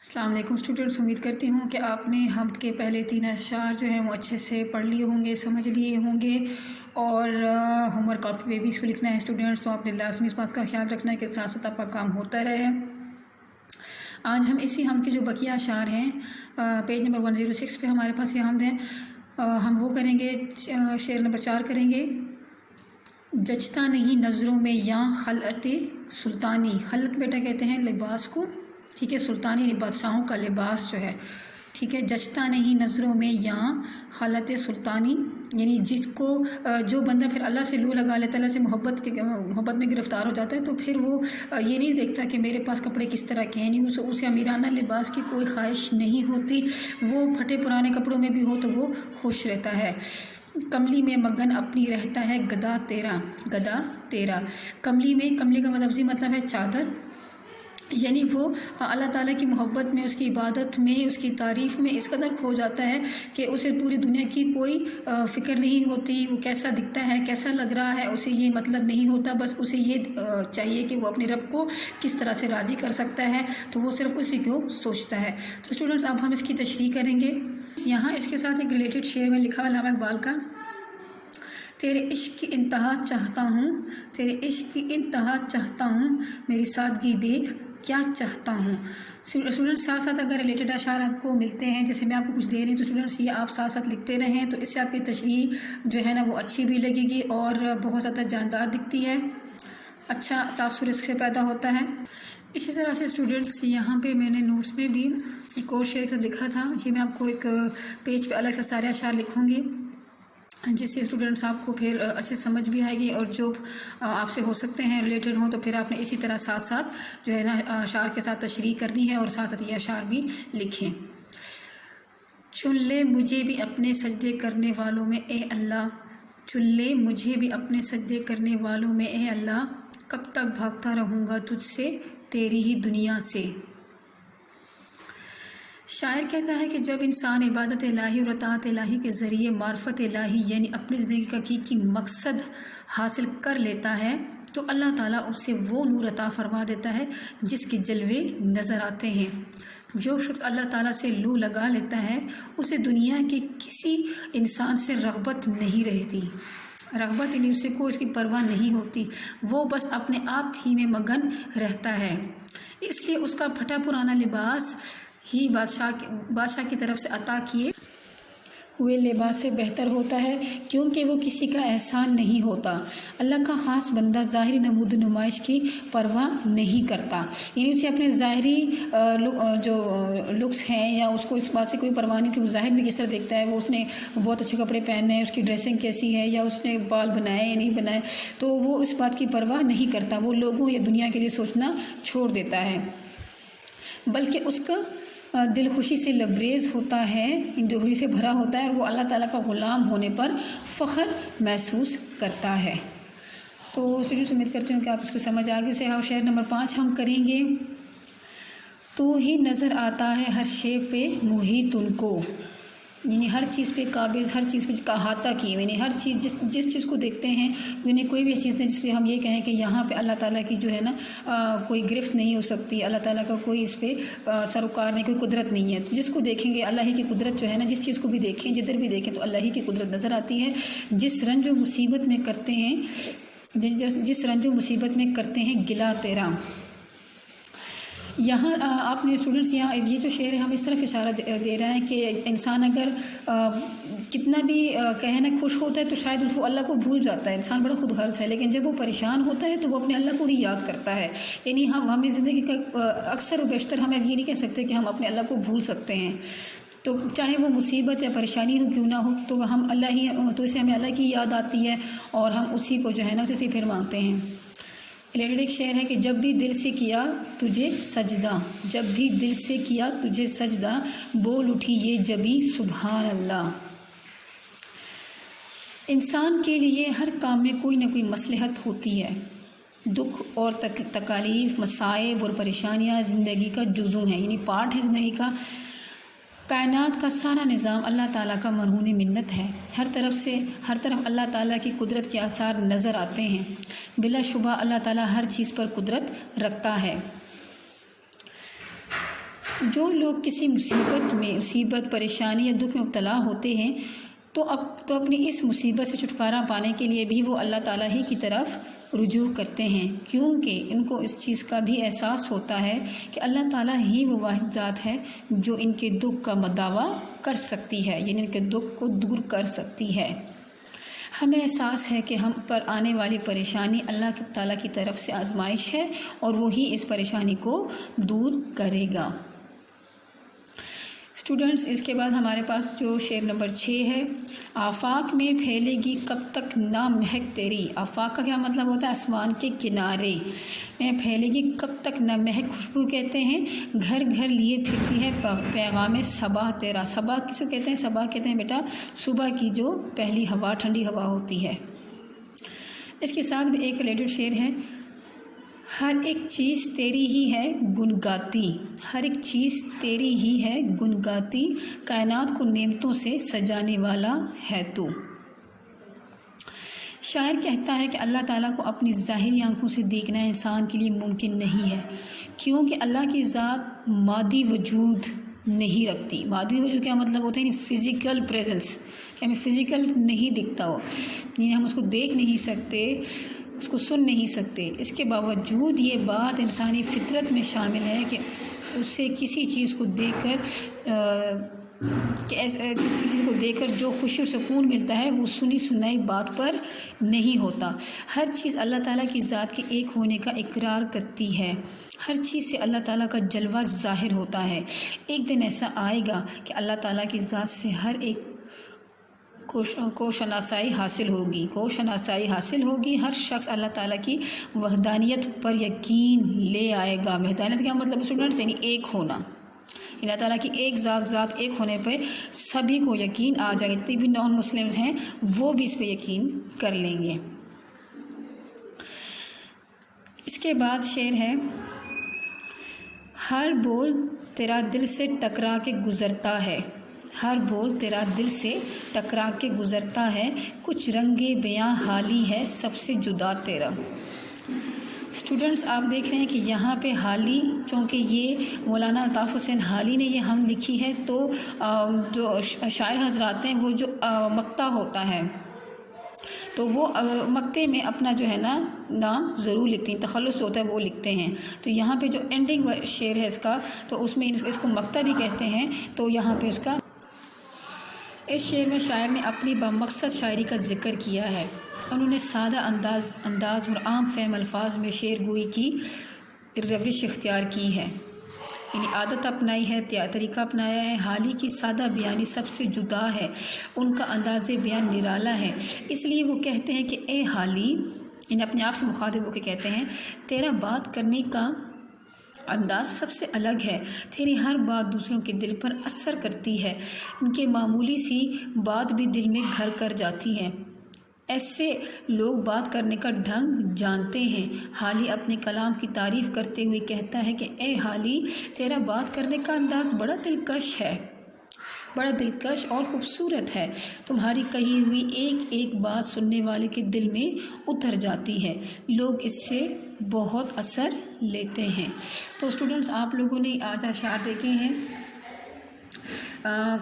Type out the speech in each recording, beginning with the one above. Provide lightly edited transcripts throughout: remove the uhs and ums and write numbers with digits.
السلام علیکم اسٹوڈنٹس، امید کرتی ہوں کہ آپ نے حمد کے پہلے 3 اشعار جو ہیں وہ اچھے سے پڑھ لیے ہوں گے، سمجھ لیے ہوں گے، اور ہوم ورک کاپی پہ بھی اس کو لکھنا ہے اسٹوڈنٹس، تو آپ نے لازمی اس بات کا خیال رکھنا ہے کہ ساتھ ساتھ آپ کا کام ہوتا رہے۔ آج ہم اسی حمد کے جو بقیہ اشعار ہیں پیج نمبر 106 پہ ہمارے پاس یہ حمد ہیں، ہم وہ کریں گے، شعر نمبر 4 کریں گے۔ جچتا نہیں نظروں میں یاں خلعت سلطانی، خلعت بیٹا کہتے ہیں لباس کو، ٹھیک ہے، سلطانی بادشاہوں کا لباس جو ہے، ٹھیک ہے، جچتا نہیں نظروں میں یاں خلعت سلطانی، یعنی جس کو جو بندہ پھر اللہ سے لو لگا لیتا ہے، اللہ سے محبت میں گرفتار ہو جاتا ہے، تو پھر وہ یہ نہیں دیکھتا کہ میرے پاس کپڑے کس طرح کے ہیں، نہیں اسے امیرانہ لباس کی کوئی خواہش نہیں ہوتی، وہ پھٹے پرانے کپڑوں میں بھی ہو تو وہ خوش رہتا ہے۔ کملی میں مگن اپنی رہتا ہے گدا تیرا، گدا تیرا، کملی میں، کملی کا لفظی مطلب ہے چادر، یعنی وہ اللہ تعالیٰ کی محبت میں، اس کی عبادت میں، اس کی تعریف میں اس قدر کھو جاتا ہے کہ اسے پوری دنیا کی کوئی فکر نہیں ہوتی، وہ کیسا دکھتا ہے، کیسا لگ رہا ہے، اسے یہ مطلب نہیں ہوتا، بس اسے یہ چاہیے کہ وہ اپنے رب کو کس طرح سے راضی کر سکتا ہے، تو وہ صرف اسی کو سوچتا ہے۔ تو اسٹوڈنٹس اب ہم اس کی تشریح کریں گے۔ یہاں اس کے ساتھ ایک ریلیٹڈ شعر میں لکھا ہے علامہ اقبال کا، تیرے عشق کی انتہا چاہتا ہوں، تیرے عشق کی انتہا چاہتا ہوں، میری سادگی دیکھ کیا چاہتا ہوں۔ اسٹوڈنٹس ساتھ ساتھ اگر ریلیٹڈ اشعار آپ کو ملتے ہیں، جیسے میں آپ کو کچھ دے رہی ہوں، تو اسٹوڈنٹس یہ آپ ساتھ ساتھ لکھتے رہیں، تو اس سے آپ کی تشریح جو ہے نا وہ اچھی بھی لگے گی اور بہت زیادہ جاندار دکھتی ہے، اچھا تاثر اس سے پیدا ہوتا ہے۔ اسی طرح سے اسٹوڈنٹس یہاں پہ میں نے نوٹس میں بھی ایک اور شعر لکھا تھا، یہ میں آپ کو ایک پیج پہ الگ سے سارے اشعار لکھوں گی، جس سے اسٹوڈنٹس آپ کو پھر اچھے سمجھ بھی آئے گی، اور جو آپ سے ہو سکتے ہیں ریلیٹڈ ہوں، تو پھر آپ نے اسی طرح ساتھ ساتھ جو ہے نا اشعار کے ساتھ تشریح کرنی ہے اور ساتھ ساتھ یہ اشعار بھی لکھیں۔ چن لے مجھے بھی اپنے سجدے کرنے والوں میں اے اللہ، چن لے مجھے بھی اپنے سجدے کرنے والوں میں اے اللہ، کب تک بھاگتا رہوں گا تجھ سے تیری ہی دنیا سے۔ شاعر کہتا ہے کہ جب انسان عبادت الہی اور اطاعت الہی کے ذریعے معرفت الہی یعنی اپنی زندگی کا حقیقی مقصد حاصل کر لیتا ہے، تو اللہ تعالیٰ اسے وہ نور عطا فرما دیتا ہے جس کے جلوے نظر آتے ہیں۔ جو شخص اللہ تعالیٰ سے لو لگا لیتا ہے، اسے دنیا کے کسی انسان سے رغبت نہیں رہتی، رغبت یعنی اسے کوئی اس کی پرواہ نہیں ہوتی، وہ بس اپنے آپ ہی میں مگن رہتا ہے، اس لیے اس کا پھٹا پرانا لباس ہی بادشاہ کی طرف سے عطا کیے ہوئے لباس سے بہتر ہوتا ہے، کیونکہ وہ کسی کا احسان نہیں ہوتا۔ اللہ کا خاص بندہ ظاہری نمود و نمائش کی پرواہ نہیں کرتا، یعنی اسے اپنے ظاہری جو لکس ہیں یا اس کو اس بات سے کوئی پرواہ نہیں کہ وہ ظاہر میں کس طرح دیکھتا ہے، وہ اس نے بہت اچھے کپڑے پہنے ہیں، اس کی ڈریسنگ کیسی ہے، یا اس نے بال بنائے یا نہیں بنائے، تو وہ اس بات کی پرواہ نہیں کرتا، وہ لوگوں یا دنیا کے لیے سوچنا چھوڑ دیتا ہے، بلکہ اس کا دل خوشی سے لبریز ہوتا ہے، دل خوشی سے بھرا ہوتا ہے، اور وہ اللہ تعالیٰ کا غلام ہونے پر فخر محسوس کرتا ہے۔ تو اسٹوڈنٹس امید کرتی ہوں کہ آپ اس کو سمجھ آگے سے۔ شعر نمبر 5 ہم کریں گے۔ تو ہی نظر آتا ہے ہر شے پہ محیط ان کو، یعنی ہر چیز پہ قابض، ہر چیز پہ احاطہ کی، یعنی ہر چیز جس چیز کو دیکھتے ہیں، یعنی کوئی بھی چیز نہیں جس پہ ہم یہ کہیں کہ یہاں پہ اللہ تعالیٰ کی جو ہے نا کوئی گرفت نہیں ہو سکتی، اللہ تعالیٰ کا کوئی اس پہ سروکار نہیں، کوئی قدرت نہیں ہے، تو جس کو دیکھیں گے اللہ ہی کی قدرت جو ہے نا، جس چیز کو بھی دیکھیں، جدھر بھی دیکھیں تو اللہ ہی کی قدرت نظر آتی ہے۔ جس رنج و مصیبت میں کرتے ہیں، جس رنج و مصیبت میں کرتے ہیں گلا تیرا۔ یہاں آپ نے اسٹوڈنٹس یہاں یہ جو شعر ہے ہم اس طرف اشارہ دے رہے ہیں کہ انسان اگر کتنا بھی کہے نا خوش ہوتا ہے تو شاید وہ اللہ کو بھول جاتا ہے، انسان بڑا خود غرض ہے، لیکن جب وہ پریشان ہوتا ہے تو وہ اپنے اللہ کو ہی یاد کرتا ہے، یعنی ہمیں زندگی کا اکثر و بیشتر ہم یہ نہیں کہہ سکتے کہ ہم اپنے اللہ کو بھول سکتے ہیں، تو چاہے وہ مصیبت یا پریشانی ہو کیوں نہ ہو، تو ہم اللہ ہی، تو اسے ہمیں اللہ کی یاد آتی ہے اور ہم اسی کو جو ہے نا اسی سے پھر مانگتے ہیں۔ ریلیٹڈ ایک شعر ہے کہ جب بھی دل سے کیا تجھے سجدہ، جب بھی دل سے کیا تجھے سجدہ، بول اٹھی یہ جبیں سبحان اللہ۔ انسان کے لیے ہر کام میں کوئی نہ کوئی مصلحت ہوتی ہے، دکھ اور تکالیف، مصائب اور پریشانیاں زندگی کا جزو ہیں، یعنی پارٹ ہے زندگی کا۔ کائنات کا سارا نظام اللہ تعالیٰ کا مرہون منت ہے، ہر طرف اللہ تعالیٰ کی قدرت کے آثار نظر آتے ہیں، بلا شبہ اللہ تعالیٰ ہر چیز پر قدرت رکھتا ہے۔ جو لوگ کسی مصیبت پریشانی یا دکھ میں مبتلا ہوتے ہیں تو اپنی اس مصیبت سے چھٹکارا پانے کے لیے بھی وہ اللہ تعالیٰ ہی کی طرف رجوع کرتے ہیں، کیونکہ ان کو اس چیز کا بھی احساس ہوتا ہے کہ اللہ تعالیٰ ہی وہ واحد ذات ہے جو ان کے دکھ کا مداوع کر سکتی ہے، یعنی ان کے دکھ کو دور کر سکتی ہے۔ ہمیں احساس ہے کہ ہم پر آنے والی پریشانی اللہ تعالیٰ کی طرف سے آزمائش ہے اور وہی اس پریشانی کو دور کرے گا۔ اسٹوڈنٹس، اس کے بعد ہمارے پاس جو شعر نمبر 6 ہے، آفاق میں پھیلے گی کب تک نہ مہک تیری۔ آفاق کا کیا مطلب ہوتا ہے؟ آسمان کے کنارے میں پھیلے گی کب تک نہ مہک، خوشبو کہتے ہیں، گھر گھر لیے پھرتی ہے پیغام صبا تیرا۔ صبا کس کو کہتے ہیں؟ صبا کہتے ہیں بیٹا صبح کی جو پہلی ہوا، ٹھنڈی ہوا ہوتی ہے۔ اس کے ساتھ بھی ایک ریلیٹڈ شعر ہے، ہر ایک چیز تیری ہی ہے گنگاتی، ہر ایک چیز تیری ہی ہے گنگاتی، کائنات کو نعمتوں سے سجانے والا ہے تو۔ شاعر کہتا ہے کہ اللہ تعالیٰ کو اپنی ظاہری آنکھوں سے دیکھنا انسان کے لیے ممکن نہیں ہے، کیونکہ اللہ کی ذات مادی وجود نہیں رکھتی۔ مادی وجود کیا مطلب ہوتا ہے؟ یعنی فزیکل پریزنس، کہ ہمیں فزیکل نہیں دکھتا ہو، یعنی ہم اس کو دیکھ نہیں سکتے، اس کو سن نہیں سکتے۔ اس کے باوجود یہ بات انسانی فطرت میں شامل ہے کہ اسے کسی چیز کو دیکھ کر جو خوشی اور سکون ملتا ہے وہ سنی سنائی بات پر نہیں ہوتا۔ ہر چیز اللہ تعالیٰ کی ذات کے ایک ہونے کا اقرار کرتی ہے، ہر چیز سے اللہ تعالیٰ کا جلوہ ظاہر ہوتا ہے۔ ایک دن ایسا آئے گا کہ اللہ تعالیٰ کی ذات سے ہر ایک کو شناسائی حاصل ہوگی، ہر شخص اللہ تعالیٰ کی وحدانیت پر یقین لے آئے گا۔ وحدانیت کیا مطلب اسٹوڈنٹس؟ یعنی ایک ہونا، اللہ تعالیٰ کی ایک ذات ایک ہونے پہ سبھی کو یقین آ جائے گا، جتنے بھی نان مسلمز ہیں وہ بھی اس پہ یقین کر لیں گے۔ اس کے بعد شعر ہے، ہر بول تیرا دل سے ٹکرا کے گزرتا ہے، ہر بول تیرا دل سے ٹکرا کے گزرتا ہے، کچھ رنگ بیاں حالی ہے سب سے جدا تیرا۔ اسٹوڈنٹس، آپ دیکھ رہے ہیں کہ یہاں پہ حالی، چونکہ یہ مولانا الطاف حسین حالی نے یہ ہم لکھی ہے، تو جو شاعر حضرات ہیں وہ جو مقطع ہوتا ہے تو وہ مقطع میں اپنا جو ہے نا نام ضرور لکھتے ہیں، تخلص ہوتا ہے وہ لکھتے ہیں۔ تو یہاں پہ جو اینڈنگ شعر ہے اس کا، تو اس میں اس کو مقطع بھی کہتے ہیں، تو یہاں پہ اس شعر میں شاعر نے اپنی بمقصد شاعری کا ذکر کیا ہے۔ انہوں نے سادہ انداز اور عام فہم الفاظ میں شعر گوئی کی روش اختیار کی ہے، یعنی عادت اپنائی ہے، طریقہ اپنایا ہے۔ حالی کی سادہ بیانی سب سے جدا ہے، ان کا انداز بیان نرالا ہے، اس لیے وہ کہتے ہیں کہ اے حالی، یعنی اپنے آپ سے مخاطب ہو کے کہتے ہیں، تیرا بات کرنے کا انداز سب سے الگ ہے، تیری ہر بات دوسروں کے دل پر اثر کرتی ہے، ان کے معمولی سی بات بھی دل میں گھر کر جاتی ہے، ایسے لوگ بات کرنے کا ڈھنگ جانتے ہیں۔ حالی اپنے کلام کی تعریف کرتے ہوئے کہتا ہے کہ اے حالی، تیرا بات کرنے کا انداز بڑا دلکش اور خوبصورت ہے، تمہاری کہی ہوئی ایک ایک بات سننے والے کے دل میں اتر جاتی ہے، لوگ اس سے بہت اثر لیتے ہیں۔ تو اسٹوڈنٹس، آپ لوگوں نے آج اشعار دیکھے ہیں،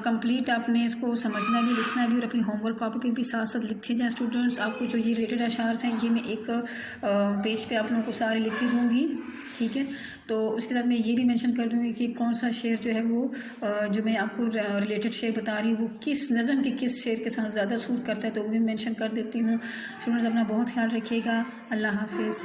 کمپلیٹ آپ نے اس کو سمجھنا بھی، لکھنا بھی، اور اپنی ہوم ورک کاپی پہ بھی ساتھ ساتھ لکھتے جائیں۔ اسٹوڈنٹس، آپ کو جو یہ ریٹڈ اشعار ہیں یہ میں ایک پیج پہ آپ لوگوں کو سارے لکھ کے دوں گی، ٹھیک ہے؟ تو اس کے ساتھ میں یہ بھی مینشن کر دوں گی کہ کون سا شعر جو ہے وہ جو میں آپ کو ریلیٹڈ شعر بتا رہی ہوں وہ کس نظم کے کس شعر کے ساتھ زیادہ سوٹ کرتا ہے، تو وہ بھی مینشن کر دیتی ہوں۔ اسٹوڈنٹس، اپنا بہت خیال رکھیے گا، اللہ حافظ۔